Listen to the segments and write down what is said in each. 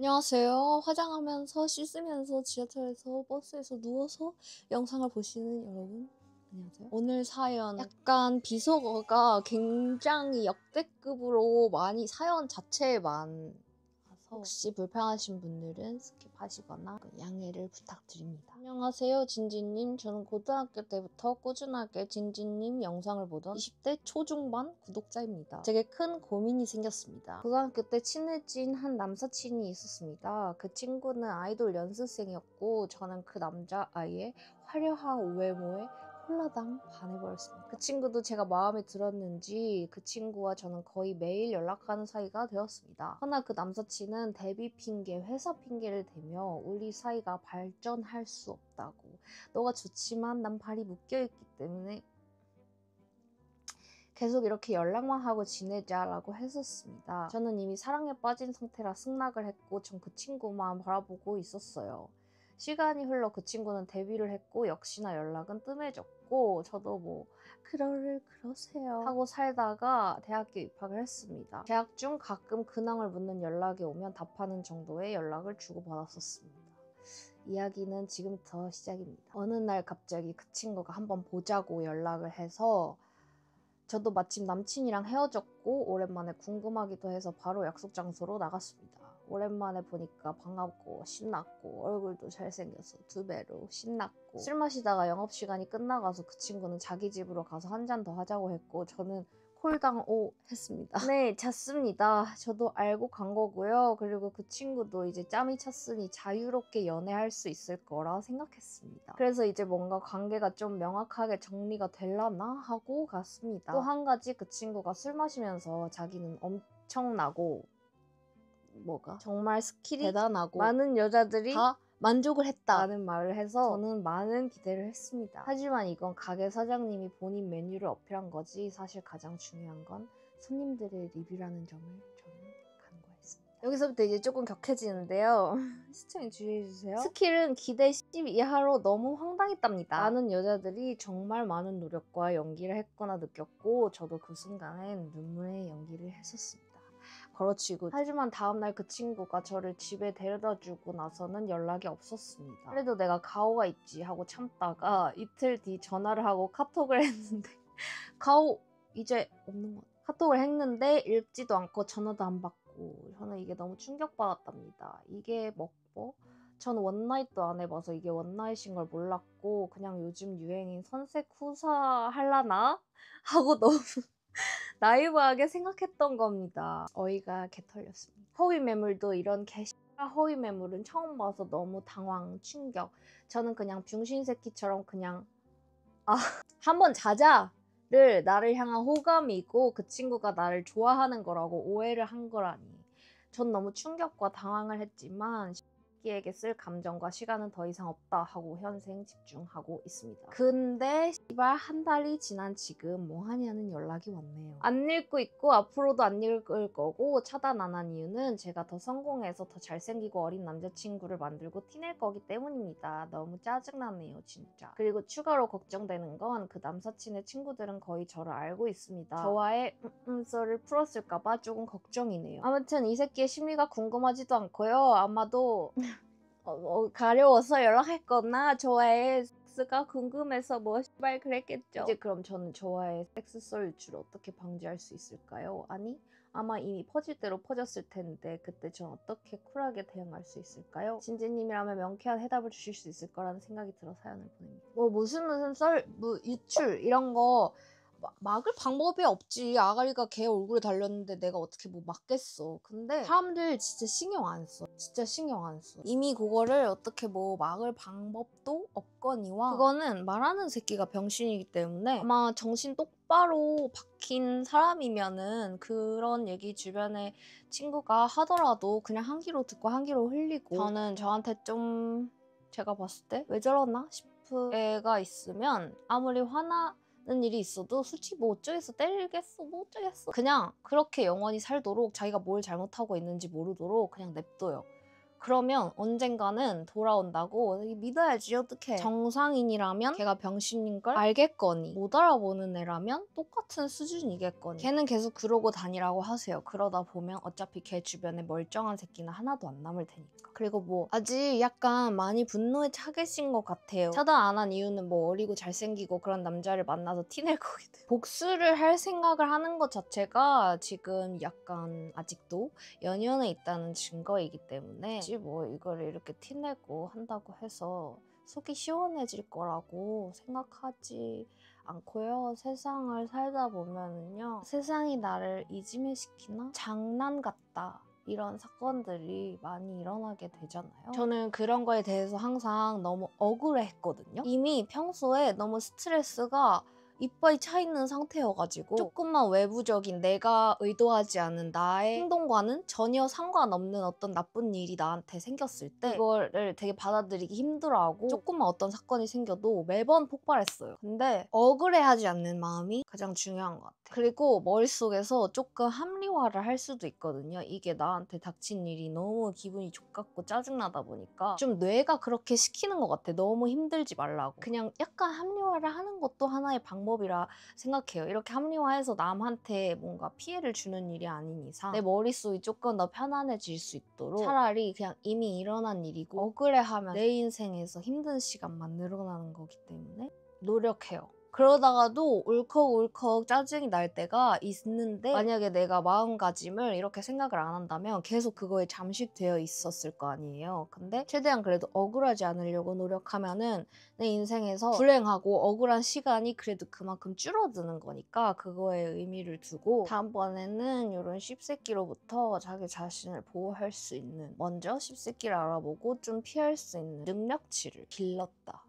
안녕하세요. 화장하면서 씻으면서 지하철에서 버스에서 누워서 영상을 보시는 여러분 안녕하세요. 오늘 사연 약간 비속어가 굉장히 역대급으로 많이 사연 자체에 많아서 혹시 불편하신 분들은 스킵하시거나 양해를 부탁드립니다. 안녕하세요 진지님. 저는 고등학교 때부터 꾸준하게 진지님 영상을 보던 20대 초중반 구독자입니다. 되게 큰 고민이 생겼습니다. 고등학교 때 친해진 한 남사친이 있었습니다. 그 친구는 아이돌 연습생이었고 저는 그 남자아이의 화려한 외모에 홀라당 반해버렸습니다. 그 친구도 제가 마음에 들었는지 그 친구와 저는 거의 매일 연락하는 사이가 되었습니다. 허나 그 남사친은 데뷔 핑계, 회사 핑계를 대며 우리 사이가 발전할 수 없다고, 너가 좋지만 난 발이 묶여있기 때문에 계속 이렇게 연락만 하고 지내자라고 했었습니다. 저는 이미 사랑에 빠진 상태라 승낙을 했고 전 그 친구만 바라보고 있었어요. 시간이 흘러 그 친구는 데뷔를 했고 역시나 연락은 뜸해졌고 저도 뭐 그러세요 하고 살다가 대학교 입학을 했습니다. 재학 중 가끔 근황을 묻는 연락이 오면 답하는 정도의 연락을 주고받았었습니다. 이야기는 지금부터 시작입니다. 어느 날 갑자기 그 친구가 한번 보자고 연락을 해서 저도 마침 남친이랑 헤어졌고 오랜만에 궁금하기도 해서 바로 약속 장소로 나갔습니다. 오랜만에 보니까 반갑고 신났고 얼굴도 잘생겨서 두 배로 신났고, 술 마시다가 영업시간이 끝나가서 그 친구는 자기 집으로 가서 한 잔 더 하자고 했고 저는 콜당 오 했습니다. 네, 잤습니다. 저도 알고 간 거고요. 그리고 그 친구도 이제 짬이 찼으니 자유롭게 연애할 수 있을 거라 생각했습니다. 그래서 이제 뭔가 관계가 좀 명확하게 정리가 되려나 하고 갔습니다. 또 한 가지, 그 친구가 술 마시면서 자기는 엄청나고 뭐가 정말 스킬이 대단하고 많은 여자들이 다 만족을 했다라는 말을 해서 저는 많은 기대를 했습니다. 하지만 이건 가게 사장님이 본인 메뉴를 어필한 거지 사실 가장 중요한 건 손님들의 리뷰라는 점을 저는 간과했습니다. 여기서부터 이제 조금 격해지는데요. 시청에 주의해주세요. 스킬은 기대 10 이하로 너무 황당했답니다. 많은 여자들이 정말 많은 노력과 연기를 했구나 느꼈고 저도 그 순간엔 눈물의 연기를 했었습니다. 걸어치고. 하지만 다음날 그 친구가 저를 집에 데려다주고 나서는 연락이 없었습니다. 그래도 내가 가오가 있지 하고 참다가 이틀 뒤 전화를 하고 카톡을 했는데 가오 이제 없는 것 같아. 카톡을 했는데 읽지도 않고 전화도 안 받고 저는 이게 너무 충격받았답니다. 이게 뭐? 전 원나잇도 안 해봐서 이게 원나잇인 걸 몰랐고 그냥 요즘 유행인 선색 후사 할라나? 하고 너무 나이브하게 생각했던 겁니다. 어이가 개털렸습니다. 허위 매물도 이런 개씨가 허위 매물은 처음 봐서 너무 당황, 충격. 저는 그냥 병신 새끼처럼 그냥 한번 자자를 나를 향한 호감이고 그 친구가 나를 좋아하는 거라고 오해를 한 거라니. 전 너무 충격과 당황을 했지만 새끼에게 쓸 감정과 시간은 더 이상 없다 하고 현생 집중하고 있습니다. 근데 씨발 한 달이 지난 지금 뭐 하냐는 연락이 왔네요. 안 읽고 있고 앞으로도 안 읽을 거고 차단 안 한 이유는 제가 더 성공해서 더 잘생기고 어린 남자친구를 만들고 티낼 거기 때문입니다. 너무 짜증나네요 진짜. 그리고 추가로 걱정되는 건 그 남사친의 친구들은 거의 저를 알고 있습니다. 저와의 썰을 풀었을까봐 조금 걱정이네요. 아무튼 이 새끼의 심리가 궁금하지도 않고요. 아마도 가려워서 연락했거나 저와의 섹스가 궁금해서 뭐 씨발 그랬겠죠. 이제 그럼 저는 저와의 섹스 썰 유출을 어떻게 방지할 수 있을까요? 아니 아마 이미 퍼질 대로 퍼졌을 텐데 그때 전 어떻게 쿨하게 대응할 수 있을까요? 진지님이라면 명쾌한 해답을 주실 수 있을 거라는 생각이 들어 사연을 보냅니다. 뭐 무슨 썰, 뭐 유출 이런 거 막을 방법이 없지. 아가리가 걔 얼굴에 달렸는데 내가 어떻게 뭐 막겠어. 근데 사람들 진짜 신경 안 써. 진짜 신경 안 써. 이미 그거를 어떻게 뭐 막을 방법도 없거니와 그거는 말하는 새끼가 병신이기 때문에 아마 정신 똑바로 박힌 사람이면은 그런 얘기 주변에 친구가 하더라도 그냥 한 귀로 듣고 한 귀로 흘리고, 저는 저한테 좀 제가 봤을 때 왜 저러나 싶은 애가 있으면 아무리 화나는 일이 있어도 솔직히 뭐 어쩌겠어, 때리겠어, 뭐 어쩌겠어, 그냥 그렇게 영원히 살도록 자기가 뭘 잘못하고 있는지 모르도록 그냥 냅둬요. 그러면 언젠가는 돌아온다고 믿어야지. 어떡해. 정상인이라면 걔가 병신인 걸 알겠거니, 못 알아보는 애라면 똑같은 수준이겠거니. 걔는 계속 그러고 다니라고 하세요. 그러다 보면 어차피 걔 주변에 멀쩡한 새끼는 하나도 안 남을 테니까. 그리고 뭐 아직 약간 많이 분노에 차 계신 것 같아요. 차단 안 한 이유는 뭐 어리고 잘생기고 그런 남자를 만나서 티낼 거거든. 복수를 할 생각을 하는 것 자체가 지금 약간 아직도 연연해 있다는 증거이기 때문에 굳이 뭐 이거를 이렇게 티내고 한다고 해서 속이 시원해질 거라고 생각하지 않고요. 세상을 살다 보면은요, 세상이 나를 이지매시키나? 장난 같다, 이런 사건들이 많이 일어나게 되잖아요. 저는 그런 거에 대해서 항상 너무 억울해했거든요. 이미 평소에 너무 스트레스가 이빨이 차 있는 상태여가지고 조금만 외부적인 내가 의도하지 않은 나의 행동과는 전혀 상관없는 어떤 나쁜 일이 나한테 생겼을 때 이거를 되게 받아들이기 힘들어하고 조금만 어떤 사건이 생겨도 매번 폭발했어요. 근데 억울해하지 않는 마음이 가장 중요한 것 같아요. 그리고 머릿속에서 조금 합리화를 할 수도 있거든요. 이게 나한테 닥친 일이 너무 기분이 족같고 짜증나다 보니까 좀 뇌가 그렇게 시키는 것 같아. 너무 힘들지 말라고. 그냥 약간 합리화를 하는 것도 하나의 방법이라 생각해요. 이렇게 합리화해서 남한테 뭔가 피해를 주는 일이 아닌 이상 내 머릿속이 조금 더 편안해질 수 있도록 차라리 그냥 이미 일어난 일이고 억울해하면 내 인생에서 힘든 시간만 늘어나는 거기 때문에 노력해요. 그러다가도 울컥울컥 짜증이 날 때가 있는데 만약에 내가 마음가짐을 이렇게 생각을 안 한다면 계속 그거에 잠식되어 있었을 거 아니에요. 근데 최대한 그래도 억울하지 않으려고 노력하면은 내 인생에서 불행하고 억울한 시간이 그래도 그만큼 줄어드는 거니까 그거에 의미를 두고 다음번에는 이런 씹새끼로부터 자기 자신을 보호할 수 있는, 먼저 씹새끼를 알아보고 좀 피할 수 있는 능력치를 길렀다.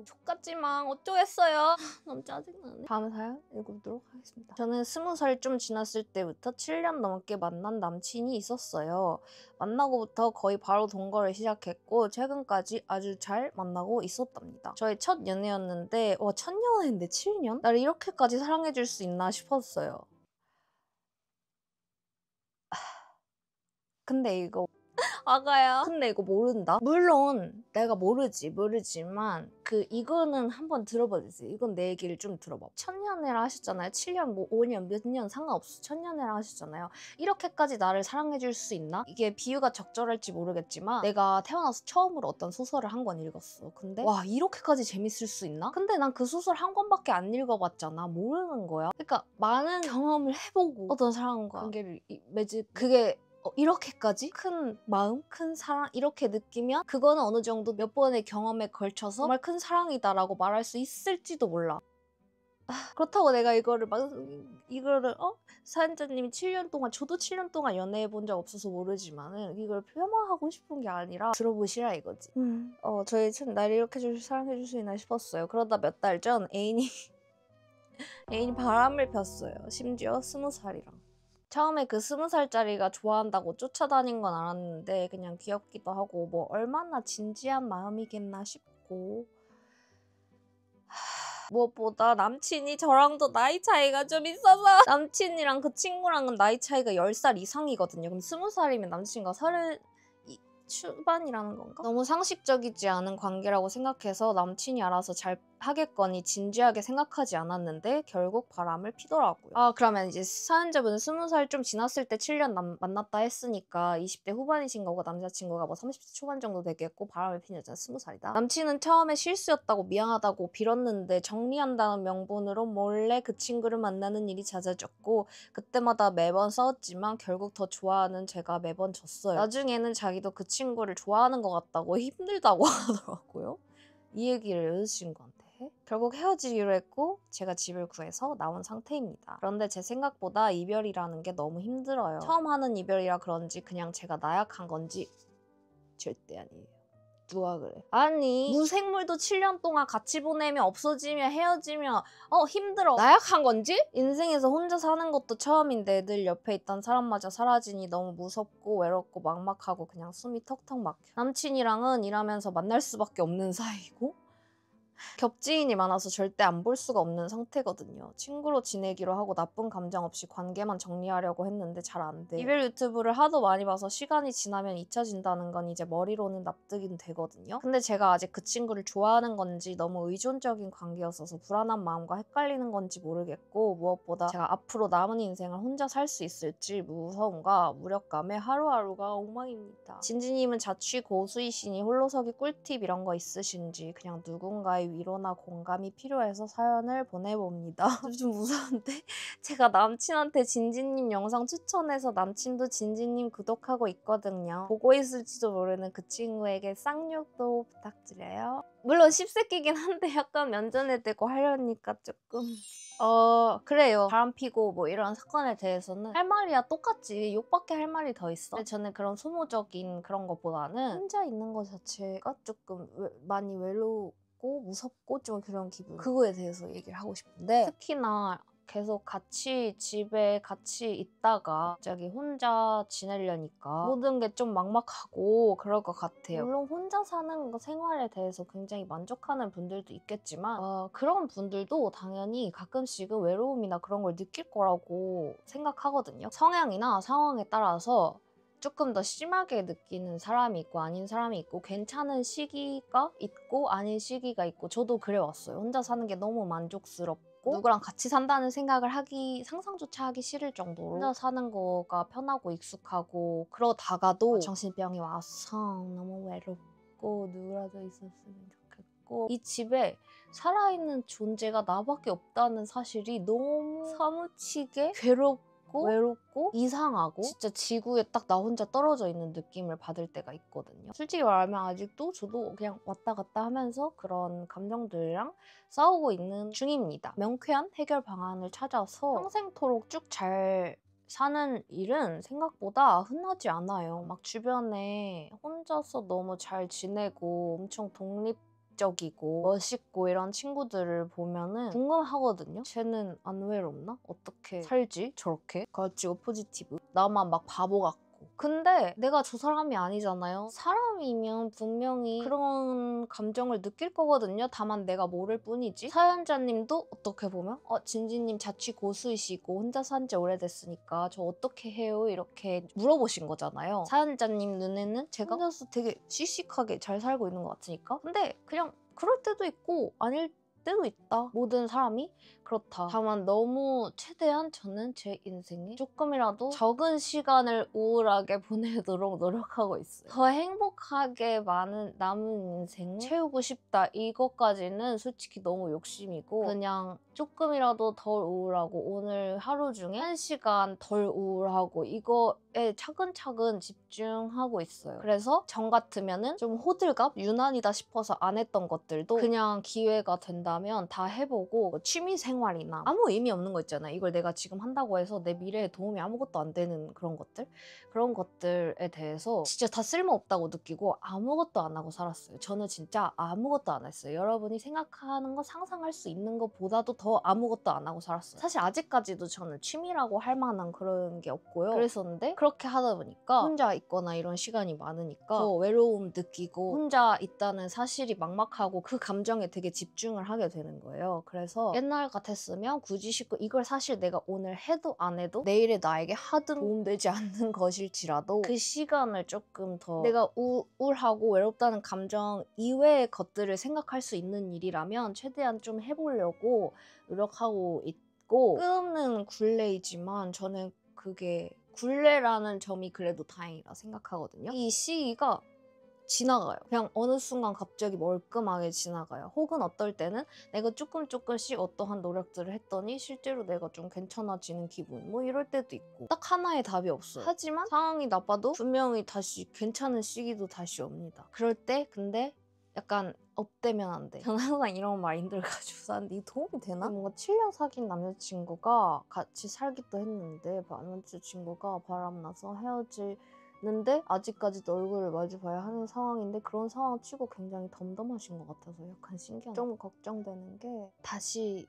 족같지만 어쩌겠어요. 너무 짜증나네. 다음 사연 읽어보도록 하겠습니다. 저는 20살 좀 지났을 때부터 7년 넘게 만난 남친이 있었어요. 만나고부터 거의 바로 동거를 시작했고 최근까지 아주 잘 만나고 있었답니다. 저의 첫 연애였는데 첫 연애인데 7년? 나를 이렇게까지 사랑해줄 수 있나 싶었어요. 근데 이거 아가야. 근데 이거 모른다? 물론 내가 모르지만 이거는 한번 들어봐 주세요. 이건 내 얘기를 좀 들어봐. 천년애라 하셨잖아요. 7년 뭐 5년 몇 년 상관없어. 천년애라 하셨잖아요. 이렇게까지 나를 사랑해줄 수 있나? 이게 비유가 적절할지 모르겠지만 내가 태어나서 처음으로 어떤 소설을 한 권 읽었어. 근데 와, 이렇게까지 재밌을 수 있나? 근데 난 그 소설 한 권밖에 안 읽어봤잖아. 모르는 거야. 그러니까 많은 경험을 해보고 어떤 사람과 관계를 맺을 그게 이렇게까지 큰 마음, 큰 사랑 이렇게 느끼면 그거는 어느 정도 몇 번의 경험에 걸쳐서 정말 큰 사랑이다라고 말할 수 있을지도 몰라. 그렇다고 내가 이거를 사연자님이 7년 동안, 저도 7년 동안 연애해 본 적 없어서 모르지만은 이걸 폄하하고 싶은 게 아니라 들어보시라 이거지. 저희 참 나를 이렇게 사랑해 줄 수 있나 싶었어요. 그러다 몇 달 전 애인이 바람을 폈어요. 심지어 20살이랑. 처음에 그 20살짜리가 좋아한다고 쫓아다닌 건 알았는데 그냥 귀엽기도 하고 뭐 얼마나 진지한 마음이겠나 싶고, 무엇보다 남친이 저랑도 나이 차이가 좀 있어서 남친이랑 그 친구랑은 나이 차이가 10살 이상이거든요. 그럼 20살이면 남친과 30 초반이라는 건가? 너무 상식적이지 않은 관계라고 생각해서 남친이 알아서 잘 하겠거니 진지하게 생각하지 않았는데 결국 바람을 피더라고요. 그러면 이제 사연자분은 20살 좀 지났을 때 7년 만났다 했으니까 20대 후반이신 거고 남자친구가 뭐 30대 초반 정도 되겠고 바람을 핀 여자는 20살이다. 남친은 처음에 실수였다고 미안하다고 빌었는데 정리한다는 명분으로 몰래 그 친구를 만나는 일이 잦아졌고 그때마다 매번 싸웠지만 결국 더 좋아하는 제가 매번 졌어요. 나중에는 자기도 그 친구를 좋아하는 것 같다고 힘들다고 하더라고요. 이 얘기를 여자친구한테 결국 헤어지기로 했고 제가 집을 구해서 나온 상태입니다. 그런데 제 생각보다 이별이라는 게 너무 힘들어요. 처음 하는 이별이라 그런지 그냥 제가 나약한 건지 절대 아니에요. 누가 그래? 아니 무생물도 7년 동안 같이 보내면 없어지면 헤어지면 힘들어. 나약한 건지? 인생에서 혼자 사는 것도 처음인데 늘 옆에 있던 사람마저 사라지니 너무 무섭고 외롭고 막막하고 그냥 숨이 턱턱 막혀. 남친이랑은 일하면서 만날 수밖에 없는 사이고 겹지인이 많아서 절대 안 볼 수가 없는 상태거든요. 친구로 지내기로 하고 나쁜 감정 없이 관계만 정리하려고 했는데 잘 안 돼. 이별 유튜브를 하도 많이 봐서 시간이 지나면 잊혀진다는 건 이제 머리로는 납득이 되거든요. 근데 제가 아직 그 친구를 좋아하는 건지 너무 의존적인 관계였어서 불안한 마음과 헷갈리는 건지 모르겠고, 무엇보다 제가 앞으로 남은 인생을 혼자 살 수 있을지 무서움과 무력감에 하루하루가 엉망입니다. 진지님은 자취 고수이시니 홀로서기 꿀팁 이런 거 있으신지, 그냥 누군가의 위로나 공감이 필요해서 사연을 보내봅니다. 좀 무서운데? 제가 남친한테 진지님 영상 추천해서 남친도 진지님 구독하고 있거든요. 보고 있을지도 모르는 그 친구에게 쌍욕도 부탁드려요. 물론 씹새끼긴 한데 약간 면전에 대고 하려니까 조금... 그래요. 바람 피고 뭐 이런 사건에 대해서는 할 말이야 똑같지. 욕밖에 할 말이 더 있어. 근데 저는 그런 소모적인 그런 것보다는 혼자 있는 것 자체가 조금 많이 외롭고 무섭고 좀 그런 기분, 그거에 대해서 얘기를 하고 싶은데, 특히나 계속 집에 같이 있다가 갑자기 혼자 지내려니까 모든 게 좀 막막하고 그럴 것 같아요. 물론 혼자 사는 생활에 대해서 굉장히 만족하는 분들도 있겠지만 그런 분들도 당연히 가끔씩은 외로움이나 그런 걸 느낄 거라고 생각하거든요. 성향이나 상황에 따라서 조금 더 심하게 느끼는 사람이 있고 아닌 사람이 있고, 괜찮은 시기가 있고 아닌 시기가 있고, 저도 그래왔어요. 혼자 사는 게 너무 만족스럽고 누구랑 같이 산다는 생각을 상상조차 하기 싫을 정도로 혼자 사는 거가 편하고 익숙하고, 그러다가도 정신병이 와서 너무 외롭고 누구라도 있었으면 좋겠고, 이 집에 살아있는 존재가 나밖에 없다는 사실이 너무 사무치게 외롭고 이상하고, 진짜 지구에 딱 나 혼자 떨어져 있는 느낌을 받을 때가 있거든요. 솔직히 말하면 아직도 저도 그냥 왔다 갔다 하면서 그런 감정들이랑 싸우고 있는 중입니다. 명쾌한 해결 방안을 찾아서 평생토록 쭉 잘 사는 일은 생각보다 흔하지 않아요. 막 주변에 혼자서 너무 잘 지내고 엄청 독립적이고 멋있고 이런 친구들을 보면은 궁금하거든요. 쟤는 안 외롭나? 어떻게 살지? 저렇게? 가지고 포지티브. 나만 막 바보 같고. 근데 내가 저 사람이 아니잖아요. 사람이면 분명히 그런 감정을 느낄 거거든요. 다만 내가 모를 뿐이지. 사연자님도 어떻게 보면 진지님 자취 고수이시고 혼자 산 지 오래됐으니까 저 어떻게 해요? 이렇게 물어보신 거잖아요. 사연자님 눈에는 제가 혼자서 되게 씩씩하게 잘 살고 있는 것 같으니까. 근데 그냥 그럴 때도 있고 아닐 때도 있다. 모든 사람이 그렇다. 다만 너무 최대한 저는 제 인생에 조금이라도 적은 시간을 우울하게 보내도록 노력하고 있어요. 더 행복하게 남은 인생을 채우고 싶다. 이것까지는 솔직히 너무 욕심이고, 그냥 조금이라도 덜 우울하고 오늘 하루 중에 1시간 덜 우울하고 이거에 차근차근 집중하고 있어요. 그래서 전 같으면은 좀 호들갑? 유난이다 싶어서 안 했던 것들도 그냥 기회가 된다면 다 해보고, 뭐 취미생활이나 아무 의미 없는 거 있잖아요. 이걸 내가 지금 한다고 해서 내 미래에 도움이 아무것도 안 되는 그런 것들에 대해서 진짜 다 쓸모없다고 느끼고 아무것도 안 하고 살았어요. 저는 진짜 아무것도 안 했어요. 여러분이 생각하는 거, 상상할 수 있는 것보다도 더 아무것도 안 하고 살았어요. 사실 아직까지도 저는 취미라고 할 만한 그런 게 없고요. 그랬었는데 그렇게 하다 보니까 혼자 있거나 이런 시간이 많으니까 더 외로움 느끼고 혼자 있다는 사실이 막막하고 그 감정에 되게 집중을 하게 되는 거예요. 그래서 옛날 같았으면 굳이 싶고, 이걸 사실 내가 오늘 해도 안 해도 내일의 나에게 하등 도움되지 않는 것일지라도 그 시간을 조금 더 내가 우울하고 외롭다는 감정 이외의 것들을 생각할 수 있는 일이라면 최대한 좀 해보려고 노력하고 있고, 끝없는 굴레이지만 저는 그게 굴레라는 점이 그래도 다행이라 생각하거든요. 이 시기가 지나가요. 그냥 어느 순간 갑자기 멀끔하게 지나가요. 혹은 어떨 때는 내가 조금씩 어떠한 노력들을 했더니 실제로 내가 좀 괜찮아지는 기분, 뭐 이럴 때도 있고. 딱 하나의 답이 없어요. 하지만 상황이 나빠도 분명히 다시 괜찮은 시기도 다시 옵니다. 그럴 때 근데 약간 업되면 안 돼. 저는 항상 이런 마인드를 가지고 사는데 이 도움이 되나? 뭔가 7년 사귄 남자친구가 같이 살기도 했는데 남자친구가 바람나서 헤어지는데 아직까지도 얼굴을 마주 봐야 하는 상황인데, 그런 상황 치고 굉장히 덤덤하신 것 같아서 약간 신기한. 좀 걱정되는 게 다시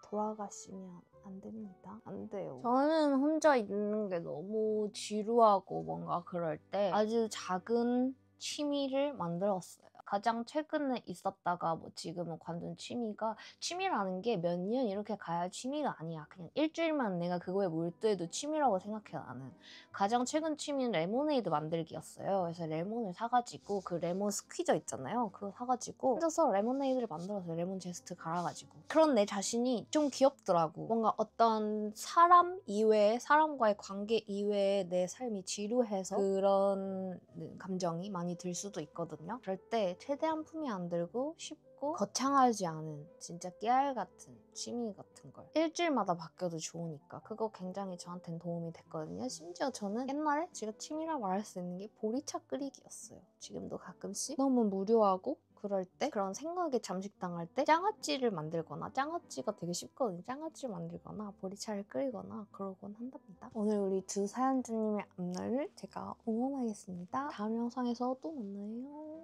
돌아가시면 안 됩니다. 안 돼요. 저는 혼자 있는 게 너무 지루하고 뭔가 그럴 때 아주 작은 취미를 만들었어요. 가장 최근에 있었다가 뭐 지금은 관둔 취미라는 게 몇 년 이렇게 가야 취미가 아니야. 그냥 일주일만 내가 그거에 몰두해도 취미라고 생각해 나는. 가장 최근 취미는 레모네이드 만들기였어요. 그래서 레몬을 사가지고 그 레몬 스퀴저 있잖아요. 그거 사가지고 혼자서 레모네이드를 만들어서 레몬 제스트 갈아가지고 그런 내 자신이 좀 귀엽더라고. 뭔가 어떤 사람과의 관계 이외에 내 삶이 지루해서 그런 감정이 많이 들 수도 있거든요. 그럴 때 최대한 품이 안 들고 쉽고 거창하지 않은 진짜 깨알 같은 취미 같은 걸 일주일마다 바뀌어도 좋으니까 그거 굉장히 저한테는 도움이 됐거든요. 심지어 저는 옛날에 제가 취미라 말할 수 있는 게 보리차 끓이기였어요. 지금도 가끔씩 너무 무료하고 그럴 때 그런 생각에 잠식당할 때 장아찌를 만들거나 장아찌가 되게 쉽거든요. 장아찌를 만들거나 보리차를 끓이거나 그러곤 한답니다. 오늘 우리 두 사연자님의 앞날을 제가 응원하겠습니다. 다음 영상에서 또 만나요.